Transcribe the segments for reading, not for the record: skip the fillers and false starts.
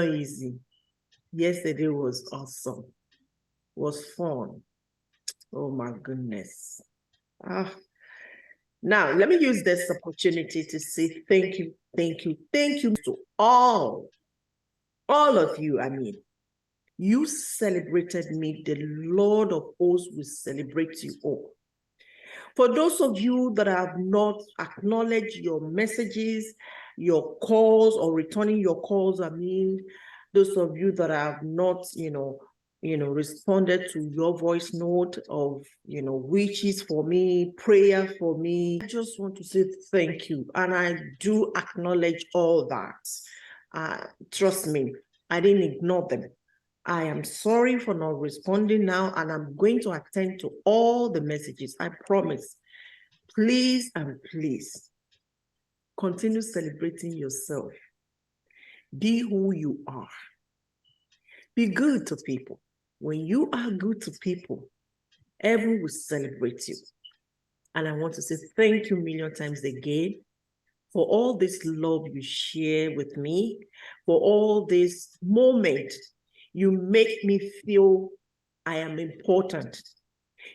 not easy. Yesterday was awesome. Was fun. Oh my goodness. Now, let me use this opportunity to say thank you to all of you. I mean, you celebrated me. The Lord of hosts will celebrate you all. For those of you that have not acknowledged your messages, your calls, or returning your calls, I mean, those of you that have not, responded to your voice note of, wishes for me, prayer for me, I just want to say thank you. And I do acknowledge all that. Trust me, I didn't ignore them. I am sorry for not responding now, and I'm going to attend to all the messages. I promise. Please and please continue celebrating yourself. Be who you are. Be good to people. When you are good to people, everyone will celebrate you. And I want to say thank you a million times again for all this love you share with me, for all this moment. You make me feel I am important.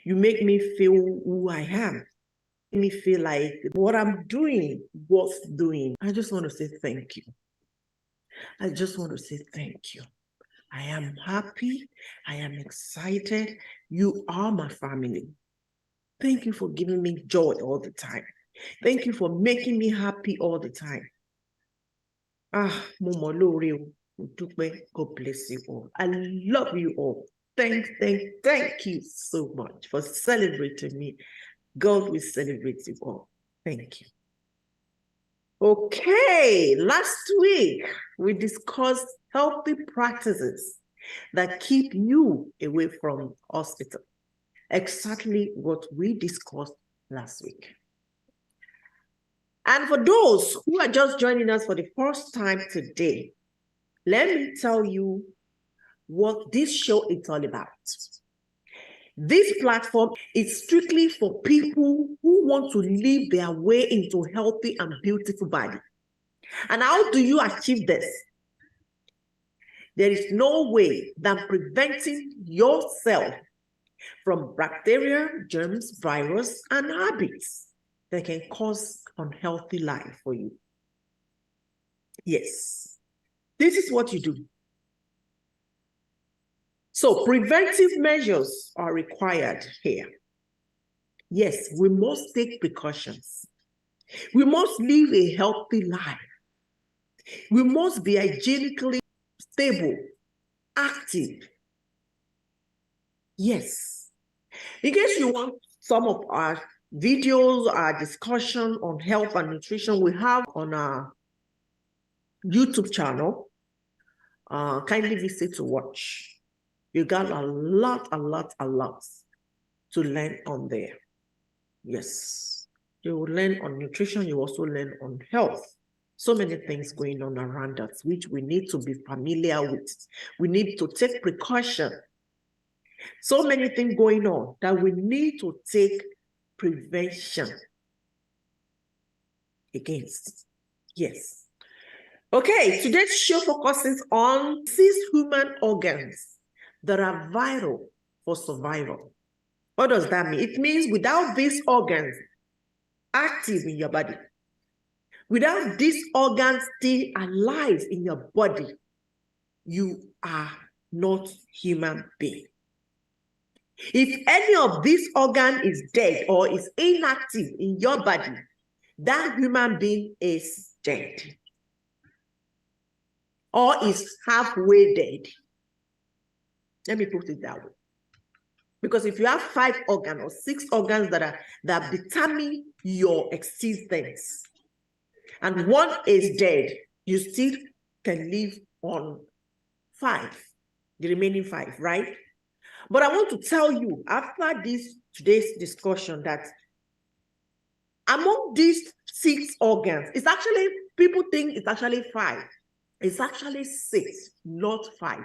You make me feel who I am. You make me feel like what I'm doing, worth doing. I just want to say thank you. I just want to say thank you. I am happy. I am excited. You are my family. Thank you for giving me joy all the time. Thank you for making me happy all the time. God bless you all. I love you all. Thank you so much for celebrating me. God will celebrate you all. Thank you. Okay, last week we discussed healthy practices that keep you away from hospital. Exactly what we discussed last week. And for those who are just joining us for the first time today, let me tell you what this show is all about. This platform is strictly for people who want to live their way into healthy and beautiful body. And how do you achieve this? There is no way than preventing yourself from bacteria, germs, virus, and habits that can cause unhealthy life for you. Yes, this is what you do. So preventive measures are required here. Yes, we must take precautions. We must live a healthy life. We must be hygienically stable, active. Yes. In case you want some of our videos, our discussion on health and nutrition, we have on our YouTube channel. Kindly visit to watch. You got a lot to learn on there. Yes. You will learn on nutrition. You also learn on health. So many things going on around us, which we need to be familiar with. We need to take precaution. So many things going on that we need to take prevention against. Yes. Okay, today's show focuses on 6 human organs that are vital for survival. What does that mean? It means without these organs active in your body, without these organs still alive in your body, you are not human being. If any of this organ is dead or is inactive in your body, that human being is dead or is halfway dead. Let me put it that way. Because if you have 5 organs or 6 organs that determine your existence, and one is dead, you still can live on 5, the remaining 5, right? But I want to tell you, after today's discussion, that among these 6 organs, it's actually, people think it's actually 5. It's actually 6, not 5.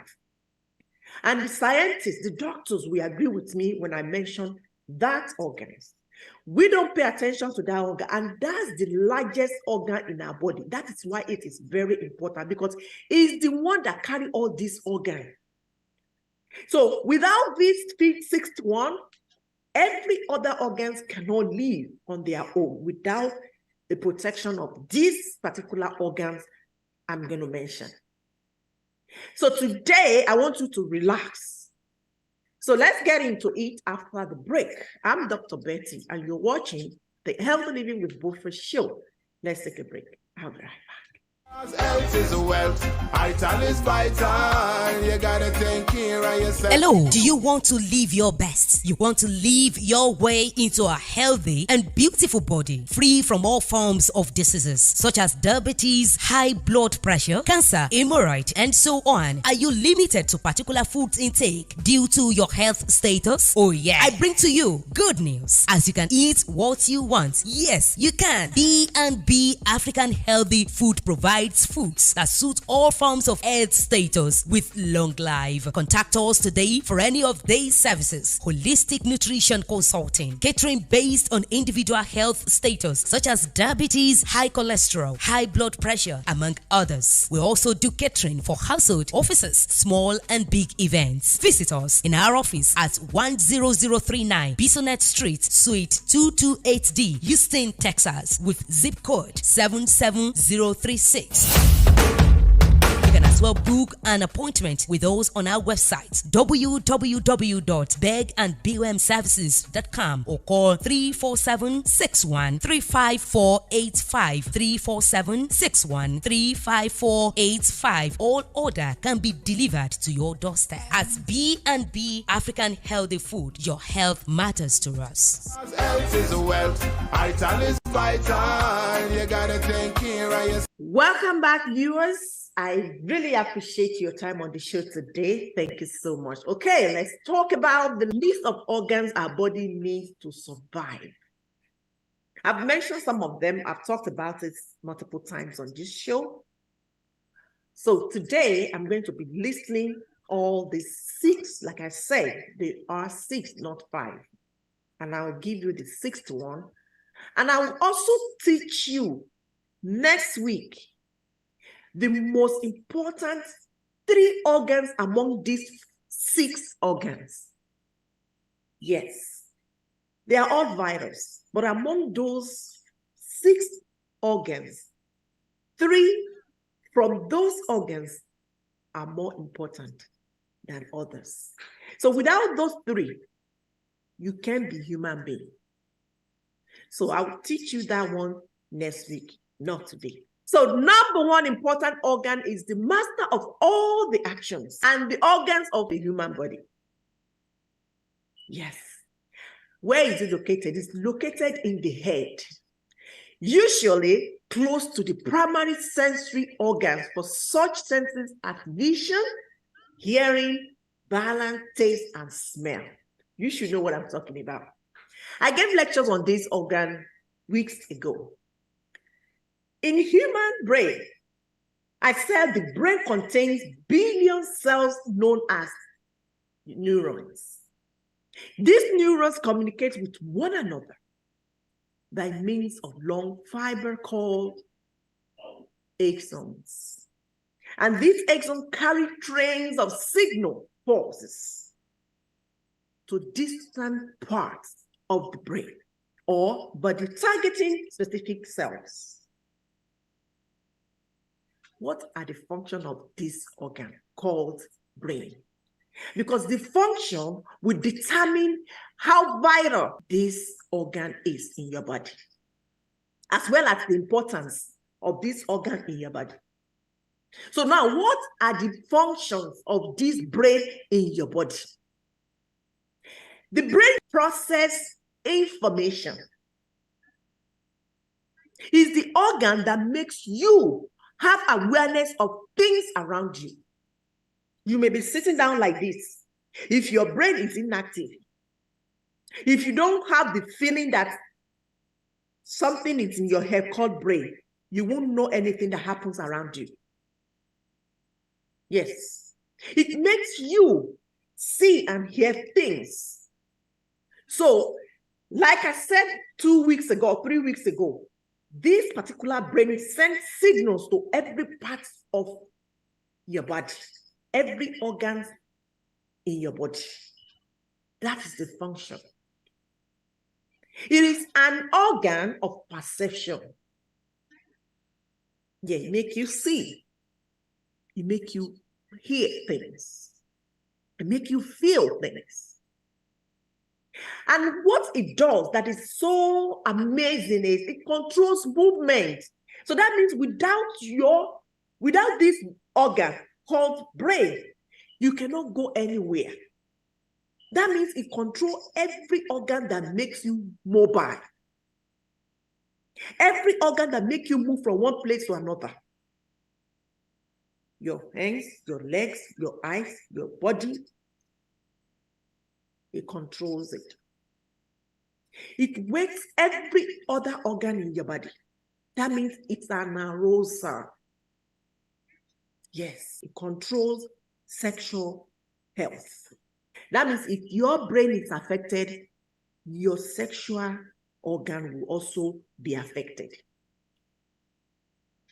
And the scientists, the doctors will agree with me when I mention that organs. We don't pay attention to that organ, and that's the largest organ in our body. That is why it is very important, because it's the one that carries all these organs. So without this sixth one, every other organs cannot live on their own without the protection of these particular organs I'm going to mention. So today, I want you to relax. So let's get into it after the break. I'm Dr. Betty, and you're watching the Healthy Living with Beaufort show. Let's take a break. I'll be right back. Health is wealth, vital is vital. You gotta take care of yourself. Hello, do you want to live your best? You want to live your way into a healthy and beautiful body, free from all forms of diseases such as diabetes, high blood pressure, cancer, hemorrhoid, and so on? Are you limited to particular food intake due to your health status? Oh yeah, I bring to you good news, as you can eat what you want. Yes, you can. B&B African Healthy Food provides foods that suit all forms of health status with long life. Contact us today for any of these services: holistic nutrition consulting, catering based on individual health status such as diabetes, high cholesterol, high blood pressure, among others. We also do catering for household, offices, small and big events. Visit us in our office at 10039 Bisonet Street, Suite 228D, Houston, Texas, with zip code 77036. You can as well book an appointment with us on our website www.begandbumservices.com or call 347-61 35485 347-61 35485. All order can be delivered to your doorstep. At B&B African Healthy Food, your health matters to us. Health is wealth, vital is vital. You gotta take care of yourself. Welcome back, viewers. I really appreciate your time on the show today. Thank you so much. Okay, let's talk about the list of organs our body needs to survive. I've mentioned some of them. I've talked about it multiple times on this show. So today, I'm going to be listing all the 6. Like I said, there are 6, not 5. And I'll give you the 6th one. And I will also teach you next week the most important 3 organs among these 6 organs. Yes, they are all vitals, but among those 6 organs, 3 from those organs are more important than others. So without those 3, you can't be human being. So I'll teach you that one next week, not today. So number 1 important organ is the master of all the actions and the organs of the human body. Yes. Where is it located? It's located in the head, usually close to the primary sensory organs for such senses as vision, hearing, balance, taste, and smell. You should know what I'm talking about. I gave lectures on this organ weeks ago. In human brain, I said the brain contains billion cells known as neurons. These neurons communicate with one another by means of long fiber called axons. And these axons carry trains of signal pulses to distant parts of the brain or body targeting specific cells. What are the functions of this organ called brain? Because the function will determine how vital this organ is in your body, as well as the importance of this organ in your body. So now, what are the functions of this brain in your body? The brain processes information. It's the organ that makes you have awareness of things around you. You may be sitting down like this. If your brain is inactive, if you don't have the feeling that something is in your head called brain, you won't know anything that happens around you. Yes, it makes you see and hear things. So Like I said 2 weeks ago, 3 weeks ago, this particular brain sends signals to every part of your body, every organ in your body. That is the function. It is an organ of perception. Yeah, it makes you see. It makes you hear things. It makes you feel things. And what it does that is so amazing is it controls movement. So that means without this organ called brain, you cannot go anywhere. That means it controls every organ that makes you mobile. Every organ that makes you move from one place to another. Your hands, your legs, your eyes, your body. It controls it. It wakes every other organ in your body. That means it's an arouser. Yes, it controls sexual health. That means if your brain is affected, your sexual organ will also be affected.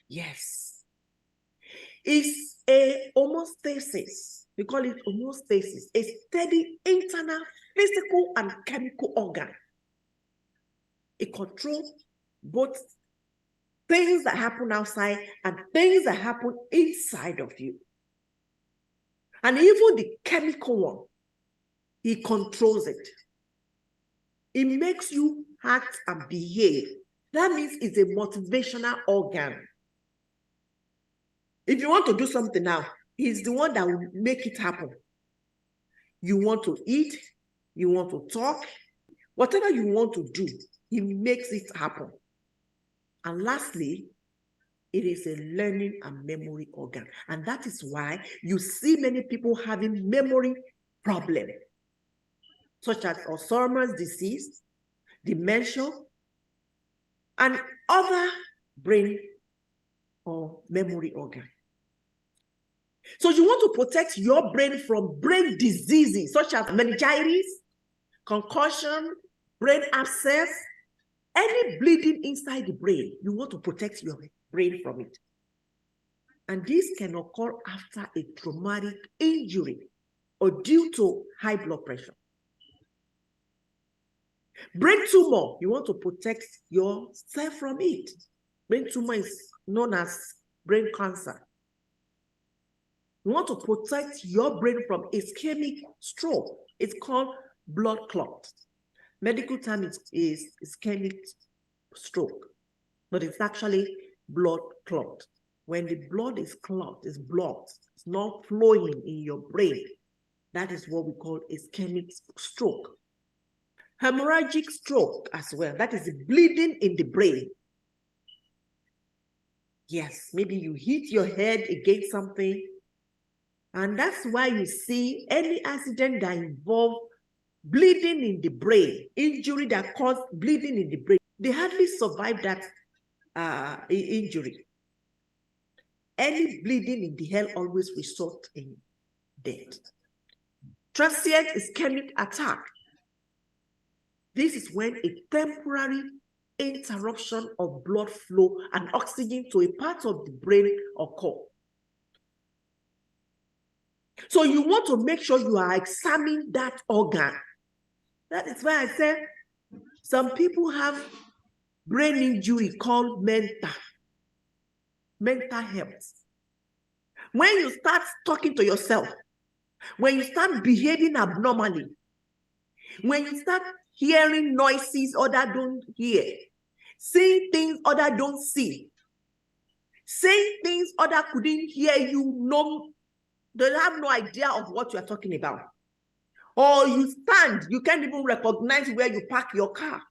Yes. It's a homeostasis. We call it homeostasis, a steady internal physical and chemical organ. It controls both things that happen outside and things that happen inside of you. And even the chemical one, it controls it. It makes you act and behave. That means it's a motivational organ. If you want to do something now, he's the one that will make it happen. You want to eat, you want to talk, whatever you want to do, he makes it happen. And lastly, it is a learning and memory organ. And that is why you see many people having memory problems, such as Alzheimer's disease, dementia, and other brain or memory organ. So you want to protect your brain from brain diseases such as meningitis, concussion, brain abscess, any bleeding inside the brain. You want to protect your brain from it. And this can occur after a traumatic injury or due to high blood pressure. Brain tumor, you want to protect yourself from it. Brain tumor is known as brain cancer. You want to protect your brain from ischemic stroke. It's called blood clot. Medical term is ischemic stroke, but it's actually blood clot. When the blood is clot, it's blocked, it's not flowing in your brain. That is what we call ischemic stroke. Hemorrhagic stroke as well. That is the bleeding in the brain. Yes, maybe you hit your head against something, and that's why you see any accident that involves bleeding in the brain, injury that caused bleeding in the brain, they hardly survive that injury. Any bleeding in the head always results in death. Transient ischemic attack. This is when a temporary interruption of blood flow and oxygen to a part of the brain occurs. So you want to make sure you are examining that organ. That is why I said some people have brain injury called mental health. When you start talking to yourself, when you start behaving abnormally, when you start hearing noises others don't hear, seeing things others don't see, saying things others couldn't hear you, they have no idea of what you are talking about. Or you stand, you can't even recognize where you park your car.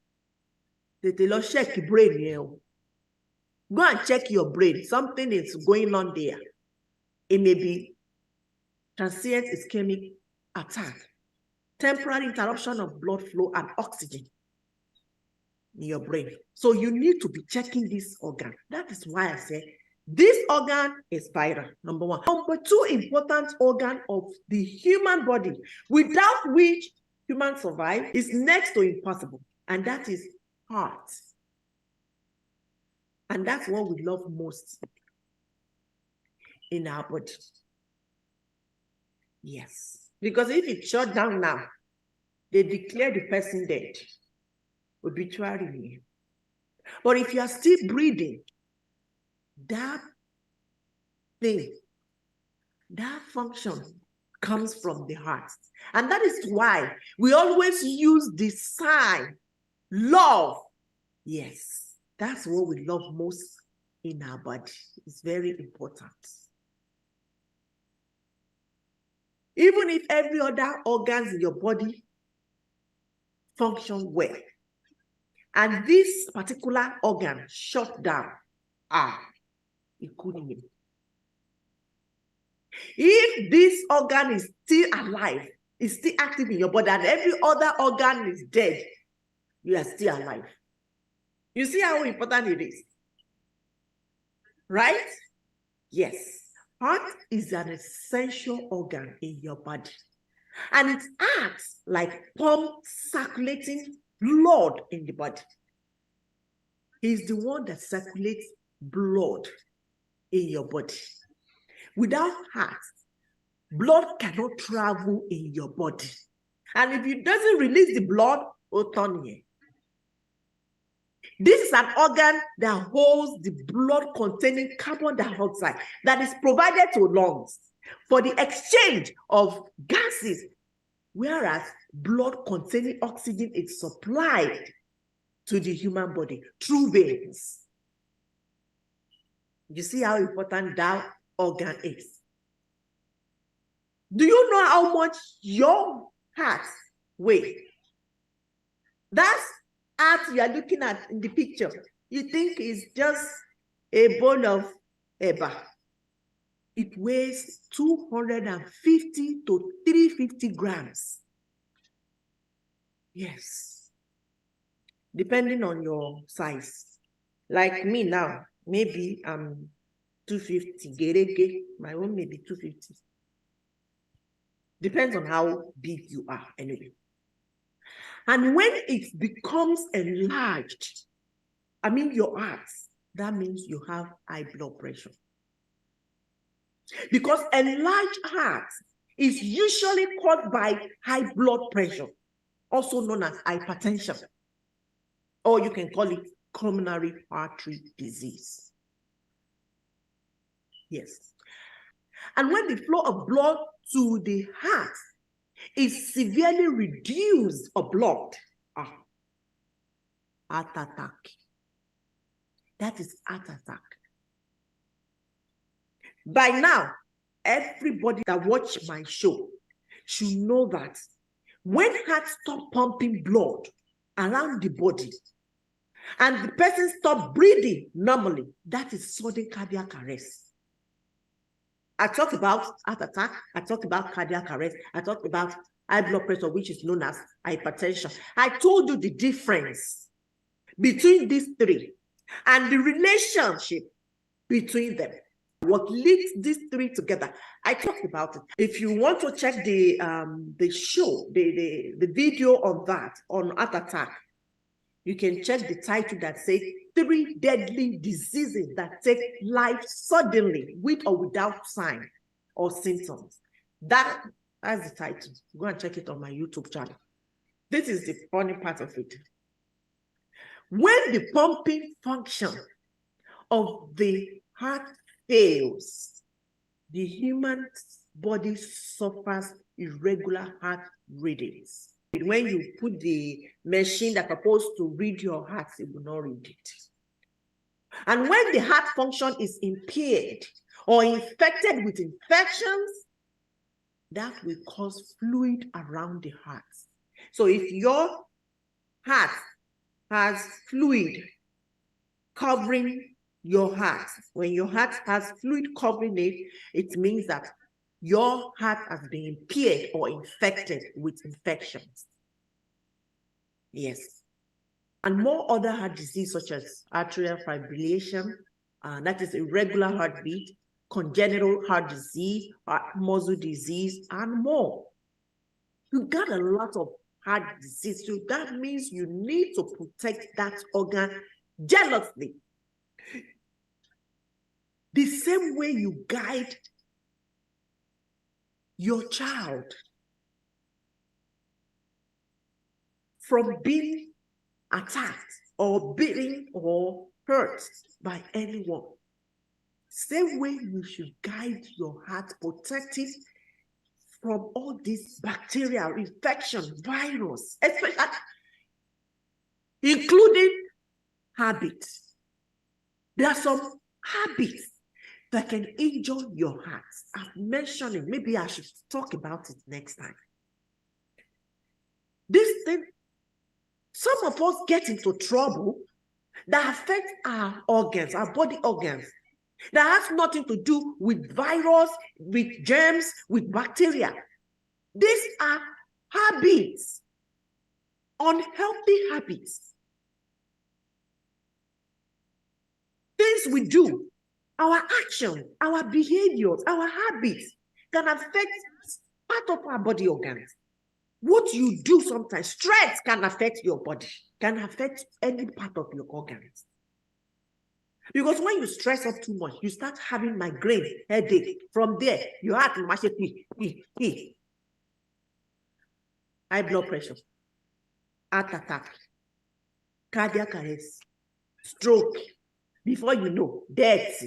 They tell us, check your brain here. Go and check your brain. Something is going on there. It may be transient ischemic attack, temporary interruption of blood flow and oxygen in your brain. So you need to be checking this organ. That is why I say this organ is vital, number one. Number two important organ of the human body, without which humans survive, is next to impossible. and that is heart. And that's what we love most in our body. Yes. Because if it's shut down now, they declare the person dead. Obituary. But if you are still breathing, that thing, that function comes from the heart. And that is why we always use the sign, love. Yes, that's what we love most in our body. It's very important. Even if every other organs in your body function well, and this particular organ shut down, it couldn't be. If this organ is still alive, is still active in your body, and every other organ is dead, you are still alive. You see how important it is, right? Yes. Heart is an essential organ in your body, and it acts like pump circulating blood in the body. He's the one that circulates blood in your body. Without heart, blood cannot travel in your body. And if it doesn't release the blood, this is an organ that holds the blood containing carbon dioxide that is provided to lungs for the exchange of gases, whereas blood containing oxygen is supplied to the human body through veins. You see how important that organ is. Do you know how much your heart weighs? That's heart you are looking at in the picture. You think it's just a bowl of eba. It weighs 250 to 350 grams. Yes. Depending on your size. Like me now, maybe I'm 250. Gerege, my own maybe 250. Depends on how big you are anyway. And when it becomes enlarged, I mean your heart, that means you have high blood pressure. Because enlarged heart is usually caused by high blood pressure, also known as hypertension, or you can call it coronary artery disease. Yes. And when the flow of blood to the heart is severely reduced of blood, heart attack. That is heart attack. By now, everybody that watch my show should know that when heart stop pumping blood around the body and the person stop breathing normally, that is sudden cardiac arrest. I talked about heart attack, I talked about cardiac arrest, I talked about high blood pressure, which is known as hypertension. I told you the difference between these three and the relationship between them. What leads these three together? I talked about it. If you want to check the show, the video on that, on heart attack, you can check the title that says 3 deadly diseases that take life suddenly with or without sign or symptoms. That's the title. Go and check it on my YouTube channel. This is the funny part of it. When the pumping function of the heart fails, the human body suffers irregular heart rhythms. When you put the machine that's supposed to read your heart, it will not read it. And when the heart function is impaired or infected with infections, that will cause fluid around the heart. So if your heart has fluid covering your heart, when your heart has fluid covering it, it means that your heart has been impaired or infected with infections. Yes. And more other heart disease such as atrial fibrillation, that is irregular heartbeat, congenital heart disease, heart muscle disease, and more. You got a lot of heart disease. So that means you need to protect that organ jealously. The same way you guide your child from being attacked or beaten or hurt by anyone. Same way you should guide your heart, protect it from all these bacterial infection, virus, especially including habits. There are some habits that can injure your heart. I've mentioned it. Maybe I should talk about it next time. This thing, some of us get into trouble that affects our organs, our body organs, that has nothing to do with virus, with germs, with bacteria. These are habits, unhealthy habits. Things we do, our action, our behaviors, our habits can affect part of our body organs. What you do sometimes, stress can affect your body, can affect any part of your organs. Because when you stress up too much, you start having migraine, headache. From there, your heart will high blood pressure, heart attack, cardiac arrest, stroke. Before you know, death.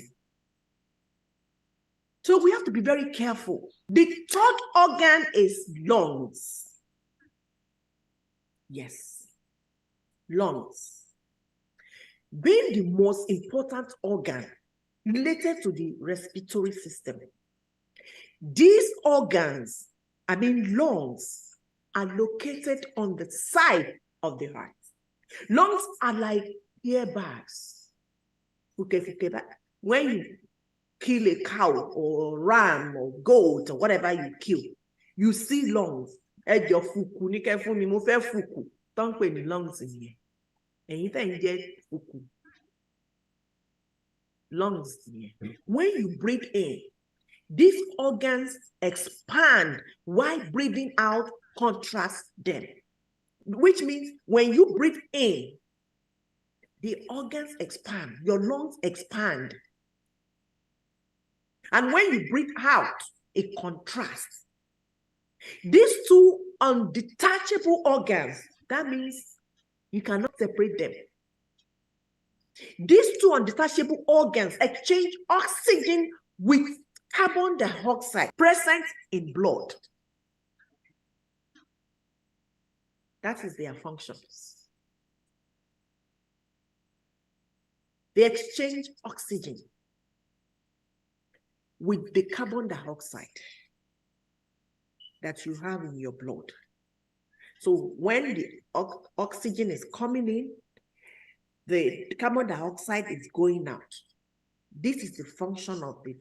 So we have to be very careful. The third organ is lungs. Yes, lungs. Being the most important organ related to the respiratory system. These organs, lungs, are located on the side of the heart. Lungs are like earbags. When you kill a cow or ram or goat or whatever you kill, you see lungs. Don't put the lungs in here. Anything get fuku. Lungs in here. When you breathe in, these organs expand while breathing out contracts them. Which means when you breathe in, the organs expand, your lungs expand. And when you breathe out, it contrasts. These two undetachable organs, that means you cannot separate them. These two undetachable organs exchange oxygen with carbon dioxide present in blood. That is their functions. They exchange oxygen with the carbon dioxide that you have in your blood. So when the oxygen is coming in, the carbon dioxide is going out. This is the function of the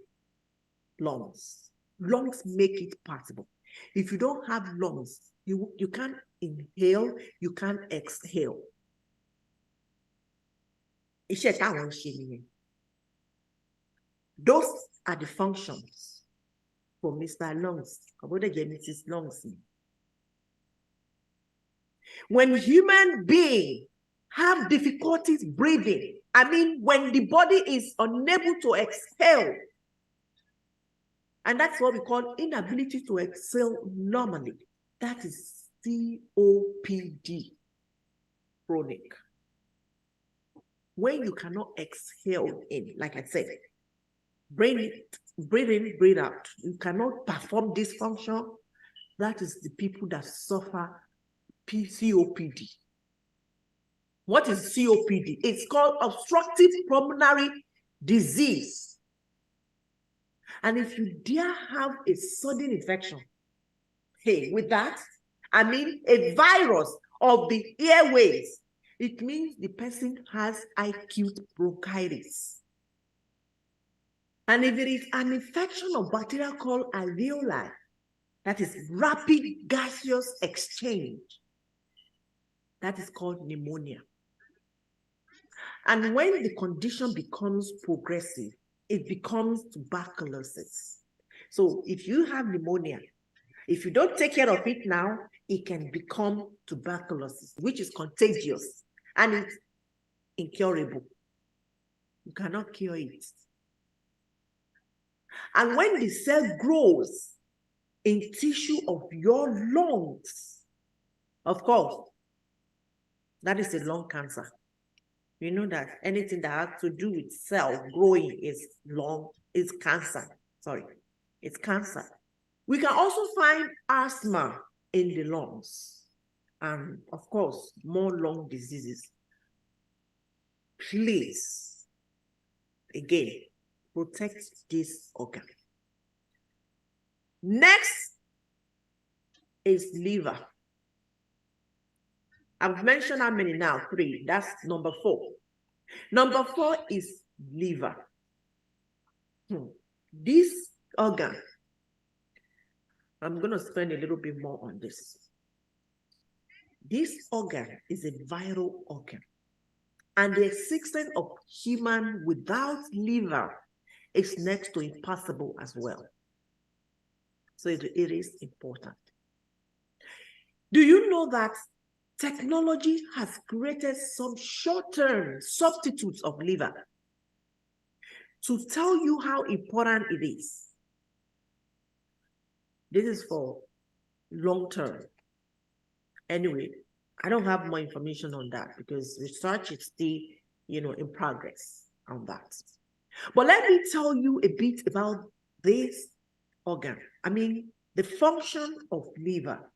lungs. Lungs make it possible. If you don't have lungs, you can't inhale, you can't exhale. Those are the functions for Mr. Lungs. Lungs. When human beings have difficulties breathing, when the body is unable to exhale, and that's what we call inability to exhale normally, that is COPD, chronic. When you cannot exhale in, like I said, breathe in, breathe out, you cannot perform this function, that is the people that suffer COPD. What is COPD? It's called obstructive pulmonary disease. And if you dare have a sudden infection, with that, a virus of the airways, it means the person has acute bronchitis. And if it is an infection of bacteria called alveoli, that is rapid gaseous exchange, that is called pneumonia. And when the condition becomes progressive, it becomes tuberculosis. So if you have pneumonia, If you don't take care of it now, it can become tuberculosis, which is contagious and it's incurable. You cannot cure it. And when the cell grows in tissue of your lungs, of course, that is a lung cancer. You know that anything that has to do with cell growing is cancer. Sorry, it's cancer. We can also find asthma in the lungs, and of course, more lung diseases. Please, again, protect this organ. Next is liver. I've mentioned how many now? 3. That's number 4. Number 4 is liver. This organ, I'm going to spend a little bit more on this. This organ is a viral organ. And the existence of human without liver is next to impossible as well. So it is important. Do you know that technology has created some short-term substitutes of liver to tell you how important it is? This is for long-term. Anyway, I don't have more information on that because research is still, in progress on that. But let me tell you a bit about this organ. The function of liver,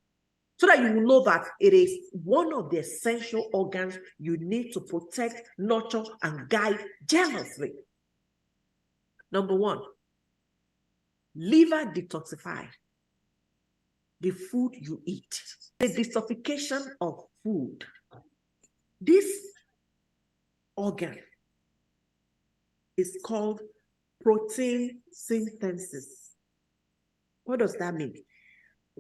so that you will know that it is one of the essential organs you need to protect, nurture, and guide jealously. Number 1, liver detoxify the food you eat. The detoxification of food. This organ is called protein synthesis. What does that mean?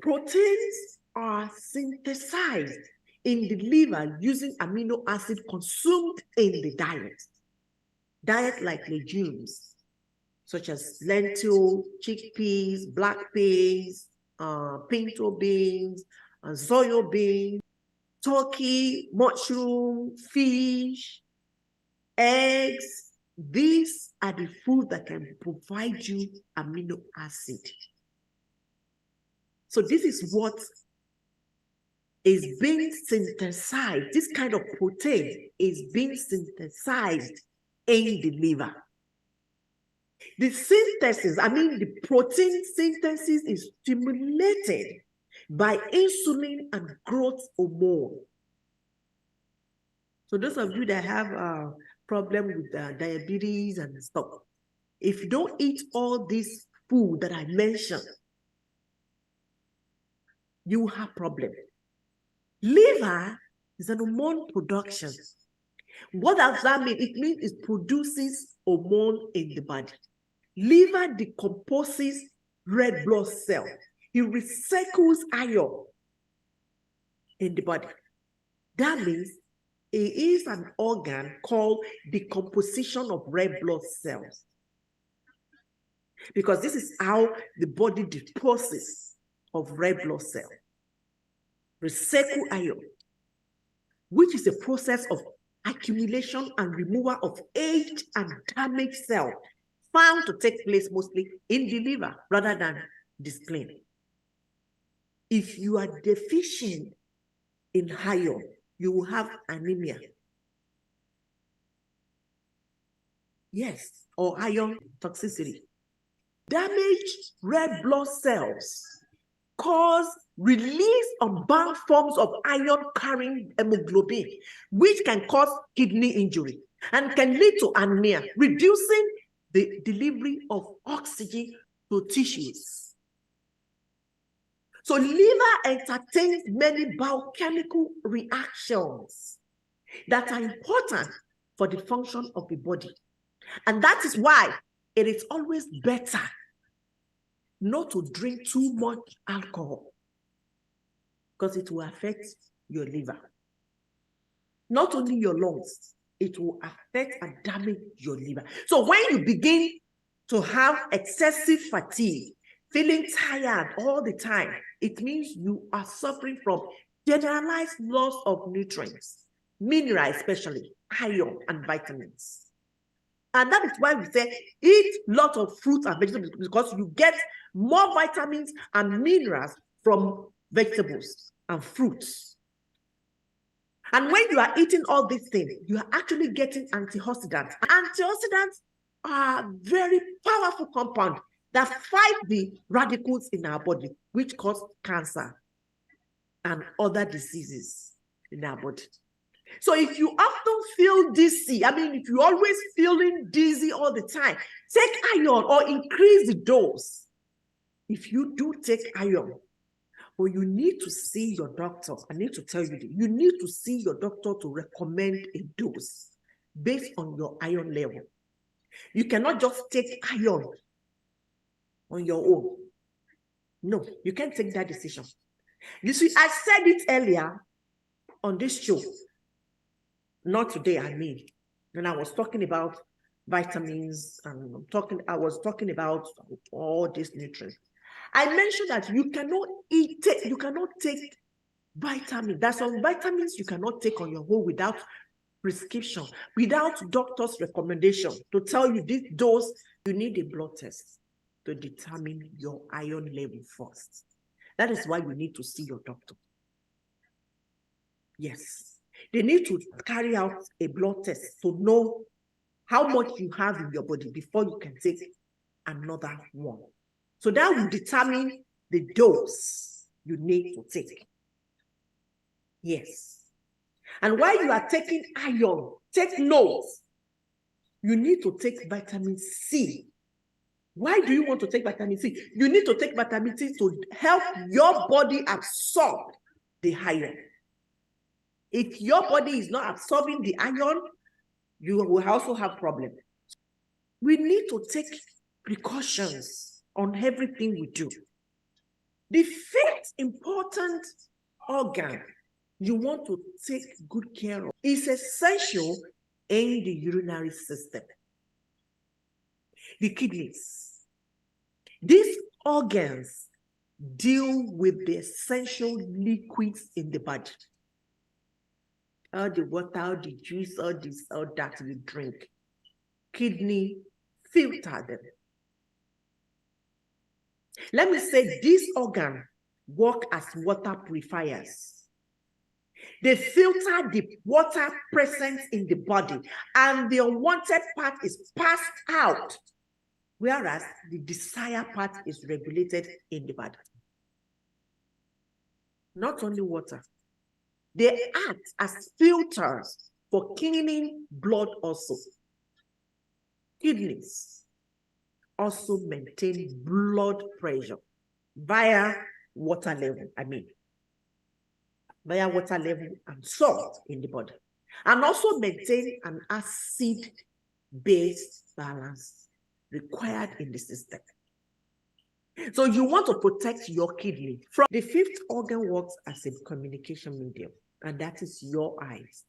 Proteins are synthesized in the liver using amino acid consumed in the diet. Diet like legumes, such as lentil, chickpeas, black peas, pinto beans, soya beans, turkey, mushroom, fish, eggs. These are the food that can provide you amino acid. So this is what is being synthesized. This kind of protein is being synthesized in the liver. The synthesis, the protein synthesis is stimulated by insulin and growth hormone. So those of you that have a problem with diabetes and stuff, if you don't eat all this food that I mentioned, you have problem. Liver is an hormone production. What does that mean? It means it produces hormone in the body. Liver decomposes red blood cells. It recycles iron in the body. That means it is an organ called decomposition of red blood cells. Because this is how the body disposes of red blood cells. Recycle iron, which is a process of accumulation and removal of aged and damaged cells found to take place mostly in the liver rather than the spleen. If you are deficient in iron, you will have anemia. Yes, or iron toxicity. Damaged red blood cells cause release of bound forms of iron-carrying hemoglobin, which can cause kidney injury and can lead to anemia, reducing the delivery of oxygen to tissues. So liver entertains many biochemical reactions that are important for the function of the body. And that is why it is always better not to drink too much alcohol, because it will affect your liver. Not only your lungs, it will affect and damage your liver. So when you begin to have excessive fatigue, feeling tired all the time, it means you are suffering from generalized loss of nutrients, minerals, especially iron and vitamins. And that is why we say eat lots of fruits and vegetables, because you get more vitamins and minerals from vegetables and fruits. And when you are eating all these things, you are actually getting antioxidants. Antioxidants are very powerful compounds that fight the radicals in our body, which cause cancer and other diseases in our body. So if you often feel dizzy, if you're always feeling dizzy all the time, take iron or increase the dose. If you do take iron, well, you need to see your doctor. I need to tell you that you need to see your doctor to recommend a dose based on your iron level. You cannot just take iron on your own. No, you can't take that decision. You see, I said it earlier on this show. Not today, when I was talking about vitamins and I was talking about all these nutrients. I mentioned that you cannot take vitamins. There's some vitamins you cannot take on your own without prescription, without doctor's recommendation to tell you this dose. You need a blood test to determine your iron level first. That is why you need to see your doctor. Yes. They need to carry out a blood test to know how much you have in your body before you can take another one. So that will determine the dose you need to take. Yes. And while you are taking iron, take notes. You need to take vitamin C. Why do you want to take vitamin C? You need to take vitamin C to help your body absorb the iron. If your body is not absorbing the iron, you will also have problems. We need to take precautions on everything we do. The fifth important organ you want to take good care of is essential in the urinary system. The kidneys. These organs deal with the essential liquids in the body. All the water, all the juice, all this, all that you drink. Kidney filter them. Let me say these organs work as water purifiers. They filter the water present in the body, and the unwanted part is passed out, whereas the desired part is regulated in the body. Not only water. They act as filters for cleaning blood also. Kidneys also maintain blood pressure via water level, via water level and salt in the body. And also maintain an acid-base balance required in the system. So you want to protect your kidney. From the fifth organ works as a communication medium, and that is your eyes.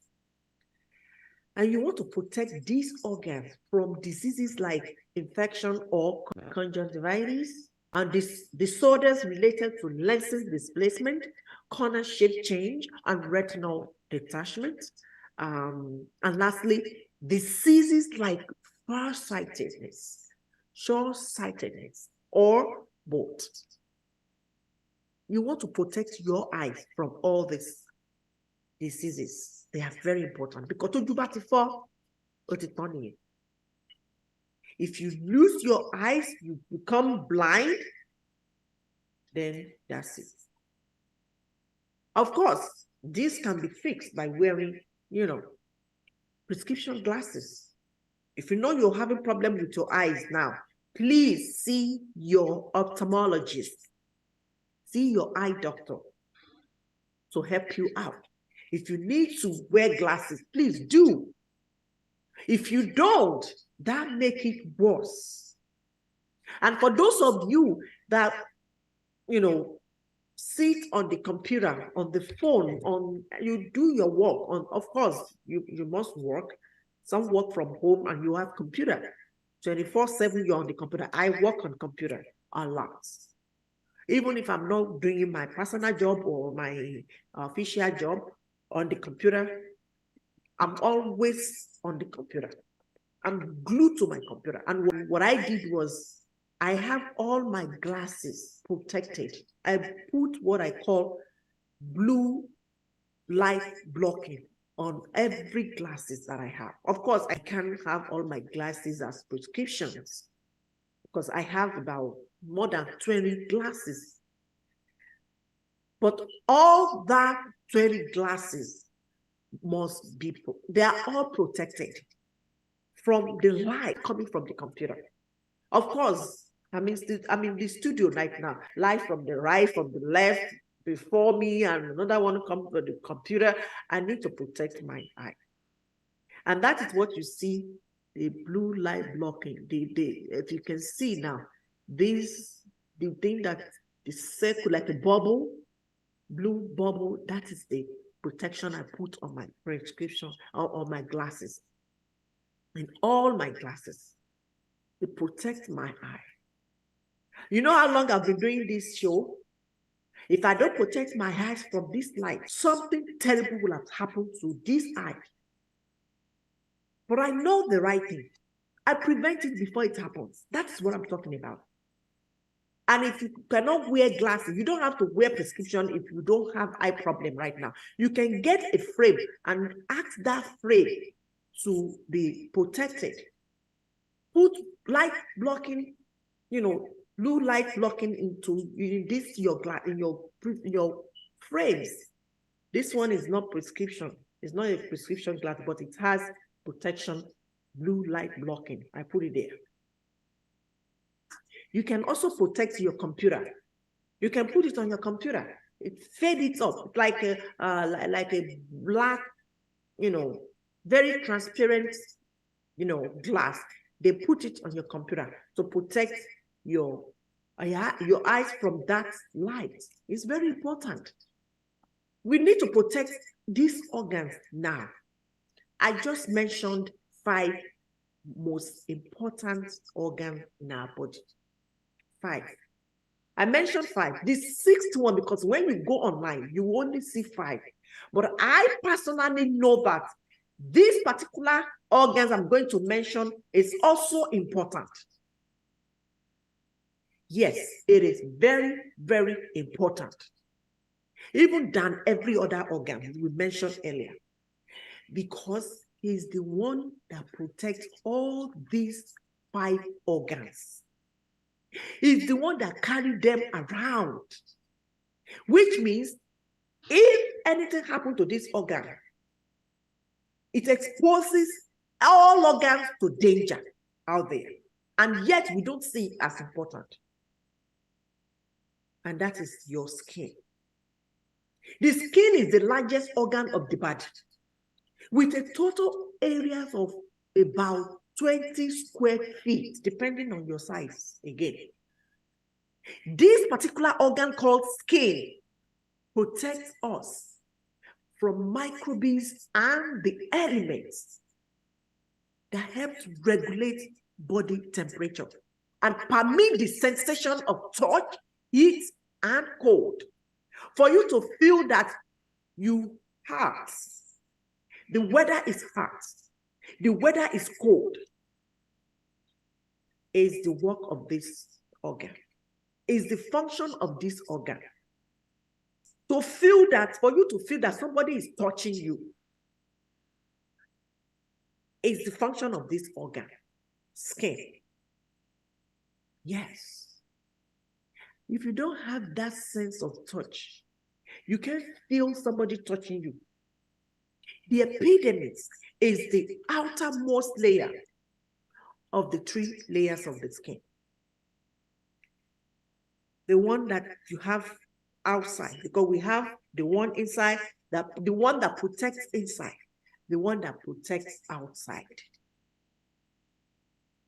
And you want to protect these organs from diseases like infection or conjunctivitis and disorders related to lenses displacement, corner shape change, and retinal detachment. And lastly, diseases like farsightedness, short-sightedness, or both. You want to protect your eyes from all these diseases. They are very important because if you lose your eyes, you become blind, then that's it. Of course, this can be fixed by wearing, prescription glasses. If you know you're having problem with your eyes now, please see your ophthalmologist. See your eye doctor to help you out. If you need to wear glasses, please do. If you don't, that makes it worse. And for those of you that, sit on the computer, on the phone, you do your work, of course, you must work. Some work from home and you have computer. 24/7, you're on the computer. I work on computer a lot. Even if I'm not doing my personal job or my official job on the computer, I'm always on the computer. I'm glued to my computer. And what I did was I have all my glasses protected. I put what I call blue light blocking on every glasses that I have. Of course, I can't have all my glasses as prescriptions because I have about more than 20 glasses. But all that 20 glasses must be, they are all protected from the light coming from the computer. Of course, I'm in the studio right now, light from the right, from the left, before me, and another one comes from the computer. I need to protect my eye. And that is what you see, the blue light blocking. If you can see now, the thing that the circle, like a bubble, blue bubble, that is the protection I put on my prescription or on my glasses. In all my glasses, to protect my eye. You know how long I've been doing this show? If I don't protect my eyes from this light, something terrible will have happened to this eye. But I know the right thing. I prevent it before it happens. That's what I'm talking about. And if you cannot wear glasses, you don't have to wear prescription if you don't have eye problem right now. You can get a frame and ask that frame to be protected. Put light blocking, blue light blocking into your frames. This one is not prescription. It's not a prescription glass, but it has protection, blue light blocking. I put it there. You can also protect your computer. You can put it on your computer. It fades up like a black, very transparent, glass. They put it on your computer to protect your eyes from that light. It's very important. We need to protect these organs now. I just mentioned 5 most important organs in our body. 5. I mentioned 5. The 6th one, because when you go online, you only see 5. But I personally know that these particular organs I'm going to mention is also important. Yes, it is very, very important. Even than every other organ we mentioned earlier. Because he's the one that protects all these 5 organs. He's the one that carries them around. Which means if anything happens to this organ, it exposes all organs to danger out there. And yet we don't see it as important. And that is your skin. The skin is the largest organ of the body, with a total area of about 20 square feet, depending on your size again. This particular organ called skin protects us from microbes and the elements that help to regulate body temperature and permit the sensation of touch, heat, and cold. For you to feel that you hot, the weather is hot, the weather is cold, is the work of this organ, is the function of this organ. To feel that, for you to feel that somebody is touching you, is the function of this organ, skin. Yes. If you don't have that sense of touch, you can't feel somebody touching you. The epidermis is the outermost layer of the 3 layers of the skin. The one that you have outside, because we have the one inside, the one that protects inside, the one that protects outside.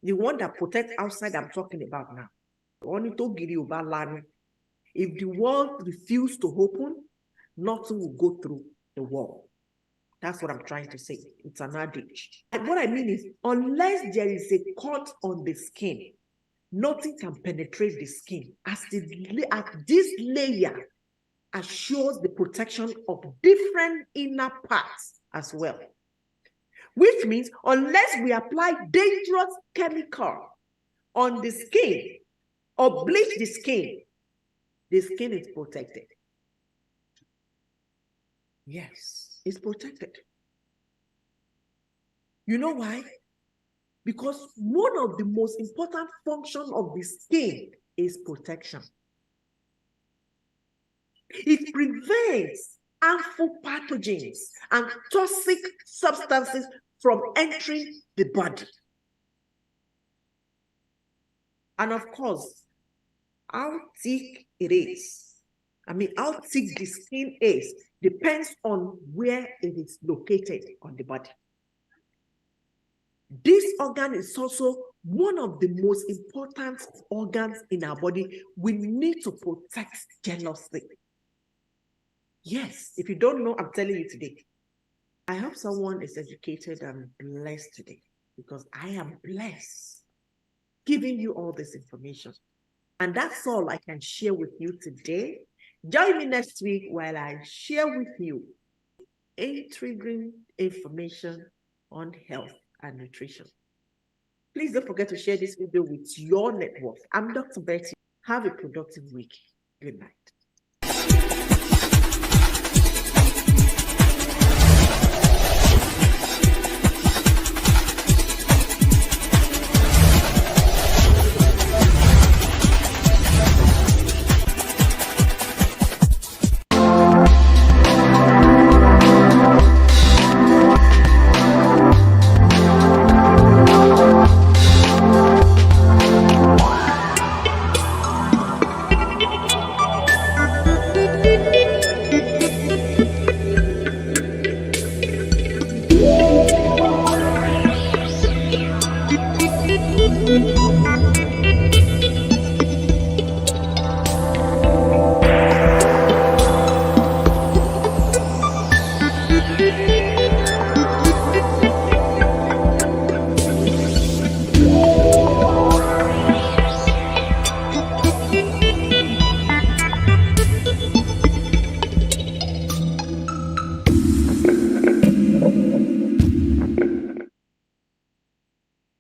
The one that protects outside, I'm talking about now. If the wall refuses to open, nothing will go through the wall. That's what I'm trying to say. It's an adage. And what I mean is, unless there is a cut on the skin, nothing can penetrate the skin as this layer assures the protection of different inner parts as well. Which means unless we apply dangerous chemical on the skin or bleach the skin is protected. Yes, it's protected. You know why? Because one of the most important functions of the skin is protection. It prevents harmful pathogens and toxic substances from entering the body. And of course, how thick it is, how thick the skin is, depends on where it is located on the body. This organ is also one of the most important organs in our body we need to protect jealously. Yes, if you don't know, I'm telling you today. I hope someone is educated and blessed today, because I am blessed giving you all this information. And that's all I can share with you today. Join me next week while I share with you intriguing information on health and nutrition. Please don't forget to share this video with your network. I'm Dr. Betty. Have a productive week. Good night. Thank you.